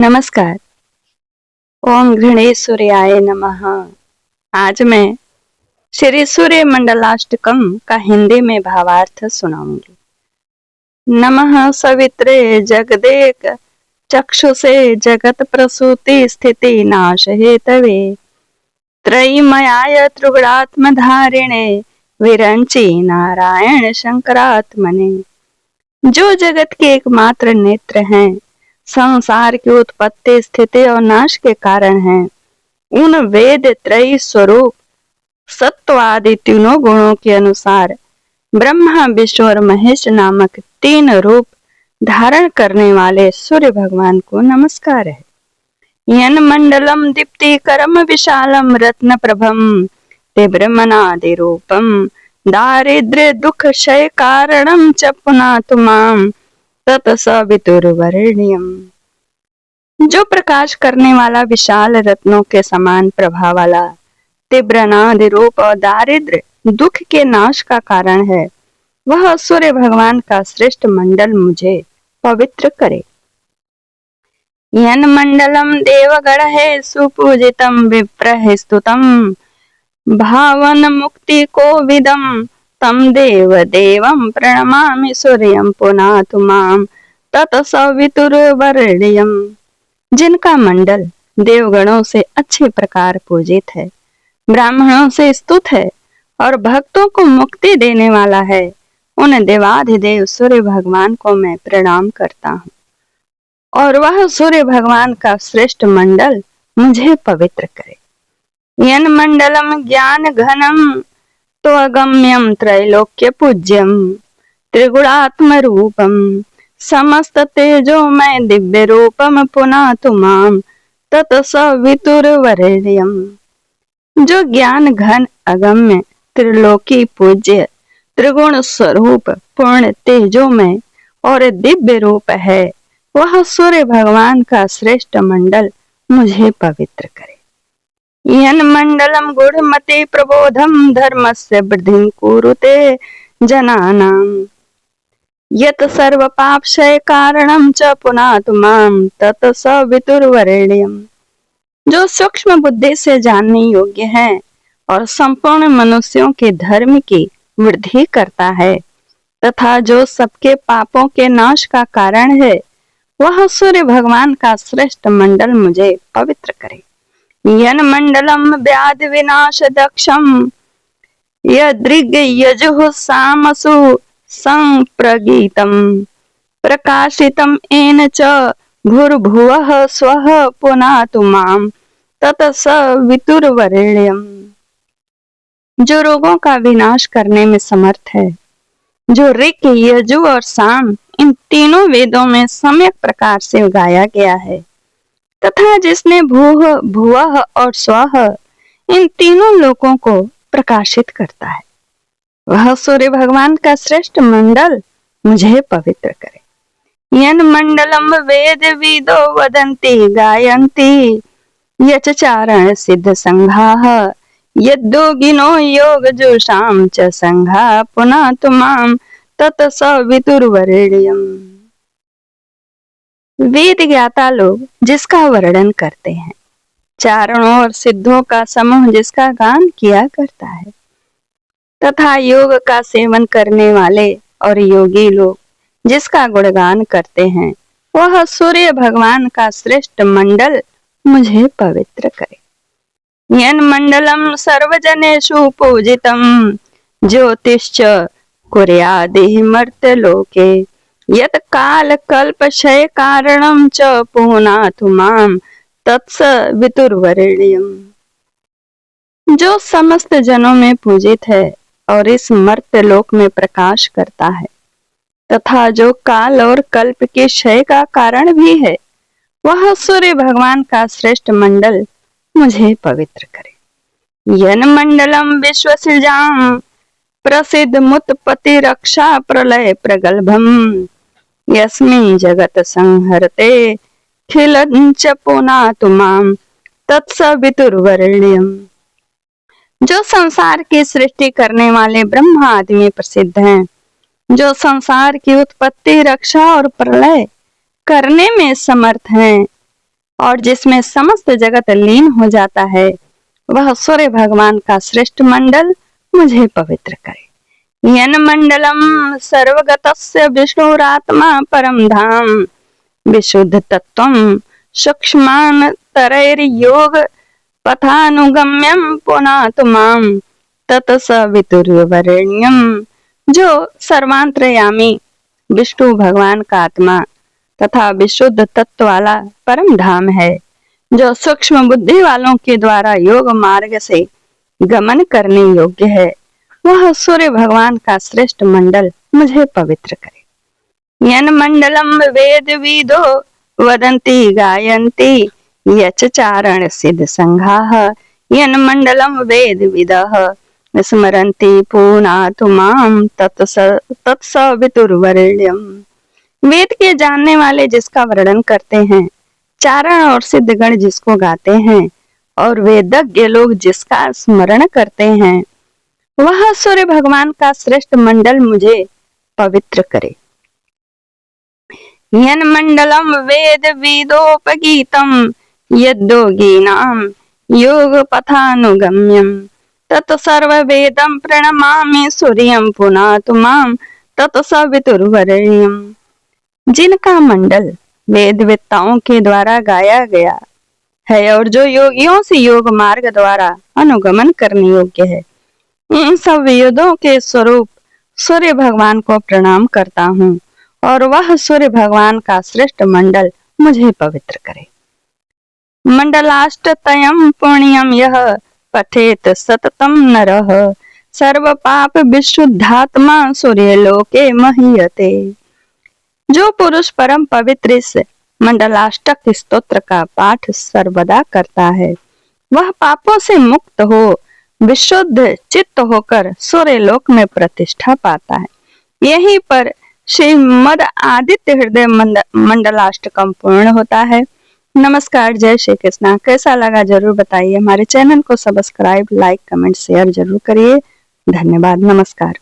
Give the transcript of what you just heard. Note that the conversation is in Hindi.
नमस्कार। ओम गणेशाय नमः। आज मैं श्री सूर्य मंडलाष्टकम का हिंदी में भावार्थ सुनाऊंगी। नमः सवित्रे जगदेक चक्षुषे जगत प्रसूति स्थिति नाश हेतवे त्रयीमयाय त्रिगुणात्मधारिणे विरंची नारायण शंकरात्मने। जो जगत के एकमात्र नेत्र हैं, संसार की उत्पत्ति स्थिति और नाश के कारण हैं, उन वेद त्रयी स्वरूप सत्व आदि तीनों गुणों के अनुसार ब्रह्मा विष्णु और महेश नामक तीन रूप धारण करने वाले सूर्य भगवान को नमस्कार है। यन मंडलम दीप्तिकरम विशालम रत्न प्रभम तीव्रमनादि रूपम दारिद्र्य दुख क्षय कारणम च पुनातु माम तत्सवितुर्वरेण्यम। जो प्रकाश करने वाला विशाल रत्नों के समान प्रभा वाला तीव्रनाद रूप और दारिद्र्य दुख के नाश का कारण है, वह सूर्य भगवान का श्रेष्ठ मंडल मुझे पवित्र करे। यन मंडलम देवगण है सुपूजितम विप्रह स्तुतम भावन मुक्ति को विदम तम देव देवम प्रणमामि सूर्यम पुनातु माम तत्सवितुर्वरेण्यम। जिनका मंडल देवगणों से अच्छे प्रकार पूजित है, ब्राह्मणों से स्तुत है और भक्तों को मुक्ति देने वाला है, उन देवाधिदेव सूर्य भगवान को मैं प्रणाम करता हूँ और वह सूर्य भगवान का श्रेष्ठ मंडल मुझे पवित्र करे। यन मंडलम ज्ञान घनम तो अगम्यम त्रैलोक्य पूज्यम त्रिगुणात्म रूपम समस्त तेजोमय दिव्य रूपम पुनातु माम तत्सवितुर्वरेण्यम। जो ज्ञान घन अगम्य त्रिलोकी पूज्य त्रिगुण स्वरूप पूर्ण तेजोमय और दिव्य रूप है, वह सूर्य भगवान का श्रेष्ठ मंडल मुझे पवित्र करे। यन मंडलम गूढ़मति प्रबोधम धर्मस्य वृद्धिं कुरुते जनानां यत सर्व पाप क्षय कारणम च पुनातु माम तत्सवितुर्वरेण्यम। जो सूक्ष्म बुद्धि से जानने योग्य है और संपूर्ण मनुष्यों के धर्म की वृद्धि करता है तथा जो सबके पापों के नाश का कारण है, वह सूर्य भगवान का श्रेष्ठ मंडल मुझे पवित्र करे। यन मंडलम व्याध विनाश दक्षम यदृग यजुः सामसु संप्रगीतम प्रकाशितम एन च भूर्भुवः स्वः पुनातु माम तत्सवितुर्वरेण्यम। जो रोगों का विनाश करने में समर्थ है, जो ऋक यजु और साम इन तीनों वेदों में सम्यक प्रकार से गाया गया है तथा जिसने भूह भुवः और स्वः इन तीनों लोकों को प्रकाशित करता है, वह सूर्य भगवान का श्रेष्ठ मंडल मुझे पवित्र करे। यन मंडलम वेद विदो वदन्ति गायन्ति यचचारण सिद्ध संघाः यद्योगिनो योग जुषाम च संघा पुनातु माम तत्सवितुर्वरेण्यम। वेद ज्ञाता लोग जिसका वर्णन करते हैं, चारणों और सिद्धों का समूह जिसका गान किया करता है तथा योग का सेवन करने वाले और योगी लोग जिसका गुणगान करते हैं, वह सूर्य भगवान का श्रेष्ठ मंडल मुझे पवित्र करे। यन मंडलम सर्वजनेषु पूजितम ज्योतिश्च कुर्यादिह मर्त्यलोके यत काल कल्प क्षय कारणम च पुनातु माम तत्सवितुर्वरेण्यम। जो समस्त जनों में पूजित है और इस मर्त्यलोक में प्रकाश करता है तथा जो काल और कल्प के क्षय का कारण भी है, वह सूर्य भगवान का श्रेष्ठ मंडल मुझे पवित्र करे। यन मंडलम विश्वसृजां प्रसिद्ध मुत्पत्ति रक्षा प्रलय प्रगल्भम यस्मिन् जगत संहरते खिलञ्च पुनातु माम तत्सवितुर्वरेण्यम। जो संसार की सृष्टि करने वाले ब्रह्मा आदि में प्रसिद्ध हैं, जो संसार की उत्पत्ति रक्षा और प्रलय करने में समर्थ हैं, और जिसमें समस्त जगत लीन हो जाता है, वह सूर्य भगवान का श्रेष्ठ मंडल मुझे पवित्र करे। यन मंडलम सर्वगतस्य विष्णुरात्मा परम धाम विशुद्ध तत्वम सूक्ष्मान्तरैर्योग पथानुगम्यम पुनातु माम तत्सवितुर्वरेण्यम। जो सर्वांतर्यामी विष्णु भगवान का आत्मा तथा विशुद्ध तत्व वाला परम धाम है, जो सूक्ष्म बुद्धि वालों के द्वारा योग मार्ग से गमन करने योग्य है, वह सूर्य भगवान का श्रेष्ठ मंडल मुझे पवित्र करे। यन मंडलम वेद विदो वदन्ति गायन्ति यच चारण सिद्ध संघाः यन मंडलम वेद विदः स्मरन्ति पुनातु माम तत्सवितुर्वरेण्यम। वेद के जानने वाले जिसका वर्णन करते हैं, चारण और सिद्धगण जिसको गाते हैं और वेदज्ञ लोग जिसका स्मरण करते हैं, वह सूर्य भगवान का श्रेष्ठ मंडल मुझे पवित्र करे। यन मंडलम वेद विदोपगीतम यद्योगिनाम योग पथानुगम्यम तत्सर्व वेदम प्रणमामि सूर्यम पुनातु माम तत्सवितुर्वरेण्यम। जिनका मंडल वेदवेत्ताओं के द्वारा गाया गया है और जो योगियों से योग मार्ग द्वारा अनुगमन करने योग्य है, इन सब वेदों के स्वरूप सूर्य भगवान को प्रणाम करता हूँ और वह सूर्य भगवान का श्रेष्ठ मंडल मुझे पवित्र करे। मंडलाष्टतयं पुण्यम यह पठेत सततम नरः सर्व पाप विशुद्धात्मा सूर्य लोके महीयते। जो पुरुष परम पवित्र इस मंडलाष्टक स्तोत्र का पाठ सर्वदा करता है, वह पापों से मुक्त हो विशुद्ध चित्त होकर सूर्य लोक में प्रतिष्ठा पाता है। यहीं पर श्रीमद् आदित्य हृदय मंडलाष्टकम पूर्ण होता है। नमस्कार, जय श्री कृष्णा। कैसा लगा जरूर बताइए। हमारे चैनल को सब्सक्राइब, लाइक, कमेंट, शेयर जरूर करिए। धन्यवाद। नमस्कार।